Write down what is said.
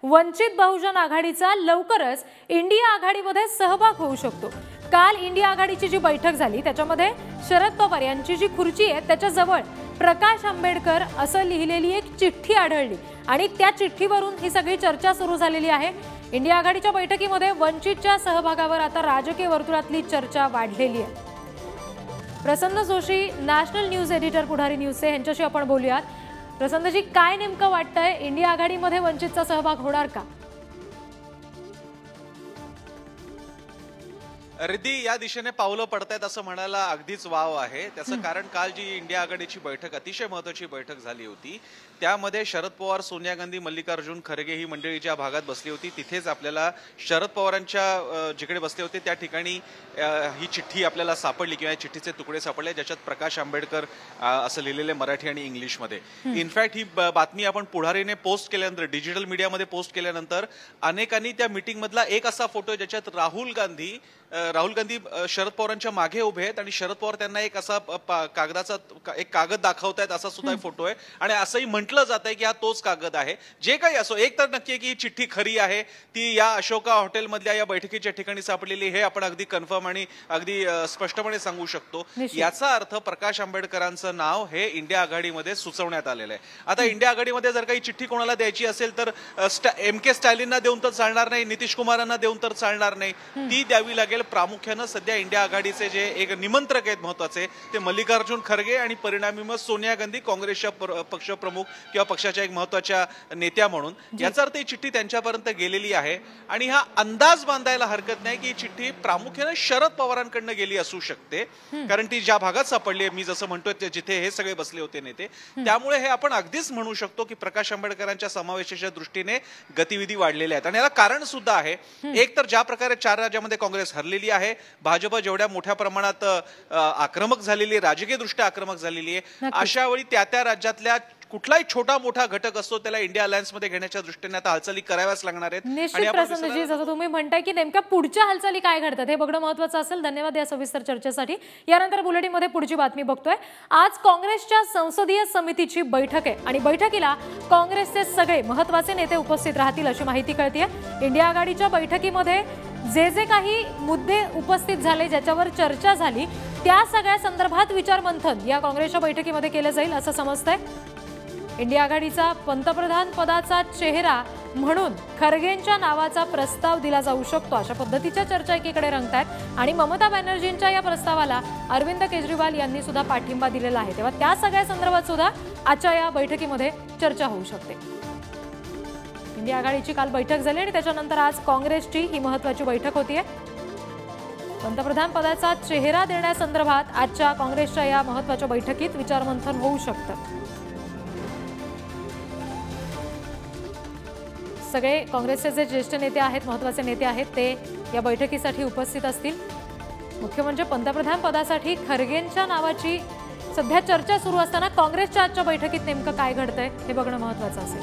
वंचित बहुजन आघाडीचा लवकरच इंडिया आघाडीमध्ये सहभाग होऊ शकतो। काल इंडिया आघाडीची जी बैठक झाली त्याच्यामध्ये शरद पवार यांची जी खुर्ची आहे त्याच्याजवळ प्रकाश आंबेडकर असं लिहिलेली एक चिठ्ठी आढळली आणि त्या चिठ्ठीवरून ही सगळी चर्चा सुरू झालेली आहे। इंडिया आघाडीच्या बैठकीमध्ये वंचितच्या सहभागावर आता राजकीय वर्तुळातली चर्चा वाढलेली आहे। प्रसन्न जोशी नॅशनल न्यूज एडिटर पुढारी न्यूजचे यांच्याशी आपण बोलूयात। प्रसन्नजी, काय नेमकं वाटतंय, इंडिया आघाडीमध्ये वंचितचा सहभाग होणार का? रिद्धी, या दिशेने पावलं पडतायत असं म्हणायला अगदीच वाव आहे। त्याचं कारण काल जी इंडिया आघाडीची बैठक, अतिशय महत्त्वाची बैठक झाली होती, त्यामध्ये शरद पवार, सोनिया गांधी, मल्लिकार्जुन खरगे ही मंडळी ज्या भागात बसली होती तिथेच आपल्याला शरद पवारांच्या जिकडे बसले होते त्या ठिकाणी ही चिठ्ठी आपल्याला सापडली किंवा चिठ्ठीचे तुकडे सापडले ज्याच्यात प्रकाश आंबेडकर असं लिहिलेले मराठी आणि इंग्लिशमध्ये। इनफॅक्ट ही बातमी आपण पुढारीने पोस्ट केल्यानंतर, डिजिटल मीडियामध्ये पोस्ट केल्यानंतर अनेकांनी त्या मीटिंग मधला एक असा फोटो ज्याच्यात राहुल गांधी शरद पवारांच्या मागे उभे आहेत आणि शरद पवार त्यांना एक असा कागदाचा एक कागद दाखवतायत असा सुद्धा फोटो आहे आणि असंही म्हटलं जात आहे की हा तोच कागद आहे। जे काही असो, एक तर नक्की आहे की ही चिठ्ठी खरी आहे, ती या अशोका हॉटेलमधल्या या बैठकीच्या ठिकाणी सापडलेली, हे आपण अगदी कन्फर्म आणि अगदी स्पष्टपणे सांगू शकतो। याचा अर्थ प्रकाश आंबेडकरांचं नाव हे इंडिया आघाडीमध्ये सुचवण्यात आलेलं आहे। आता इंडिया आघाडीमध्ये जर काही चिठ्ठी कोणाला द्यायची असेल तर MK स्टॅलिनना देऊन तर चालणार नाही, नितीश कुमारांना देऊन तर चालणार नाही, ती द्यावी लागेल। प्रामुख्याने सध्या इंडिया आघाडीचे जे एक निमंत्रक आहेत महत्त्वाचे ते मल्लिकार्जुन खरगे आणि परिणामी मग सोनिया गांधी, काँग्रेसच्या पक्षप्रमुख किंवा पक्षाच्या एक महत्त्वाच्या नेत्या म्हणून। याचा अर्थ ही चिठ्ठी त्यांच्यापर्यंत गेलेली आहे आणि हा अंदाज बांधायला हरकत नाही की ही चिठ्ठी प्रामुख्याने शरद पवारांकडनं गेली असू शकते, कारण ती ज्या भागात सापडली आहे, मी जसं म्हणतोय जिथे हे सगळे बसले होते नेते, त्यामुळे हे आपण अगदीच म्हणू शकतो की प्रकाश आंबेडकरांच्या समावेशाच्या दृष्टीने गतिविधी वाढलेल्या आहेत। आणि याला कारण सुद्धा आहे, एक तर ज्या प्रकारे 4 राज्यामध्ये काँग्रेस हरलेली आहे, भाजप जेवढ्या मोठ्या प्रमाणात आक्रमक झालेली, राजकीय दृष्ट्या आक्रमक झालेली आहे, अशा वेळी त्या राज्यातल्या कुठलाही छोटा मोठा घटक असतो त्याला इंडिया अलायन्स मध्ये घेण्याच्या दृष्टीने आता हालचाली कराव्याच लागणार आहेत। निश्चित प्रसन्नजी, जसं तुम्ही म्हणताय की नेमक्या पुढच्या हालचाली काय घडतात हे बघणं महत्त्वाचं असेल। धन्यवाद या सविस्तर चर्चेसाठी। यानंतर बुलेटिन मध्ये पुढची बातमी बघतोय। आज काँग्रेसच्या संसदीय समितीची बैठक आहे आणि बैठकीला काँग्रेसचे सगळे महत्त्वाचे नेते उपस्थित राहतील अशी माहिती कळतेय। इंडिया आघाडीच्या बैठकीमध्ये जे काही मुद्दे उपस्थित झाले, ज्याच्यावर चर्चा झाली, त्या सगळ्या संदर्भात विचारमंथन या काँग्रेसच्या बैठकीमध्ये केलं जाईल असं समजतंय। इंडिया आघाडीचा पंतप्रधान पदाचा चेहरा म्हणून खरगेंच्या नावाचा प्रस्ताव दिला जाऊ शकतो अशा पद्धतीच्या चर्चा एकीकडे रंगतायत आणि ममता बॅनर्जींच्या या प्रस्तावाला अरविंद केजरीवाल यांनी सुद्धा पाठिंबा दिलेला आहे। तेव्हा त्या सगळ्या संदर्भात सुद्धा आजच्या या बैठकीमध्ये चर्चा होऊ शकते। इंडिया आघाडीची काल बैठक झाली आणि त्याच्यानंतर आज काँग्रेसची ही महत्त्वाची बैठक होतीये। पंतप्रधान पदाचा चेहरा देण्यासंदर्भात आजच्या काँग्रेसच्या या महत्त्वाच्या बैठकीत विचारमंथन होऊ शकतं। सगळे काँग्रेसचे जे ज्येष्ठ नेते आहेत, महत्त्वाचे नेते आहेत, ते या बैठकीसाठी उपस्थित असतील। मुख्य म्हणजे पंतप्रधान पदासाठी खरगेंच्या नावाची सध्या चर्चा सुरू असताना काँग्रेसच्या आजच्या बैठकीत नेमकं काय घडतंय हे बघणं महत्त्वाचं असेल।